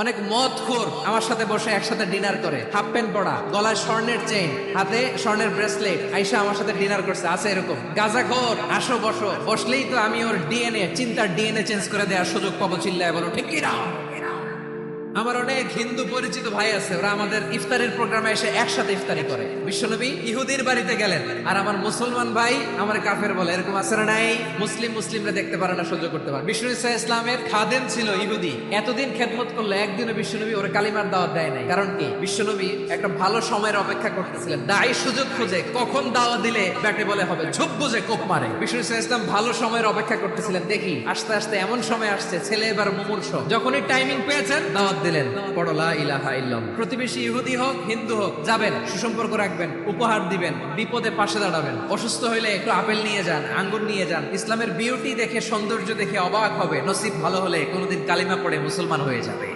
অনেক মদখোর আমার সাথে বসে একসাথে ডিনার করে, হাফ প্যান্ট পরা, গলায় স্বর্ণের চেইন, হাতে স্বর্ণের ব্রেসলেট, আইসা আমার সাথে ডিনার করছে, আছে এরকম। গাঁজাখোর আসো বসো, বসলেই তো আমি ওর ডিএনএ, চিন্তার ডিএনএ চেঞ্জ করে দেওয়ার সুযোগ পাবো, চিল্লায় বলো ঠিক কিনা। আমার অনেক হিন্দু পরিচিত ভাই আছে, ওরা আমাদের ইফতারের প্রোগ্রামে এসে একসাথে ইফতারি করে। বিশ্বনবী ইহুদির বাড়িতে গেলেন, আর আমার মুসলমান ভাই আমার কাফের বলে, এরকম আছে না নাই? মুসলিমরা দেখতে পারে না, সহ্য করতে পারে। বিষ্ণু ইসা ইসলামের খাদেম ছিল ইহুদি, এতদিন খেদমত করলে একদিনও বিশ্বনবী ওরা কালিমার দাওয়াত দেয় নাই। কারণ কি? বিশ্বনবী একটা ভালো সময়ের অপেক্ষা করতেছিলেন, দায়ী সুযোগ খুঁজে কখন দাওয়াত দিলে ব্যাটে বলে হবে, ঝোপ বুঝে কোপ মারে। বিষ্ণু ইসা ইসলাম ভালো সময়ের অপেক্ষা করতেছিলেন, দেখি আস্তে আস্তে এমন সময় আসছে ছেলে এবার মুমূর্ষ, যখনই টাইমিং পেয়েছেন দাওয়াত দিলেন, পড়ো লা ইলাহা ইল্লাল্লাহ। প্রতিবেশী ইহুদি হোক হিন্দু হোক, যাবেন, সুসম্পর্ক রাখবেন, উপহার দিবেন, বিপদে পাশে দাঁড়াবেন, অসুস্থ হইলে একটু আপেল নিয়ে যান, আঙ্গুর নিয়ে যান। ইসলামের বিউটি দেখে, সৌন্দর্য দেখে অবাক হবে, নসিব ভালো হলে কোনোদিন কালিমা পড়ে মুসলমান হয়ে যাবে।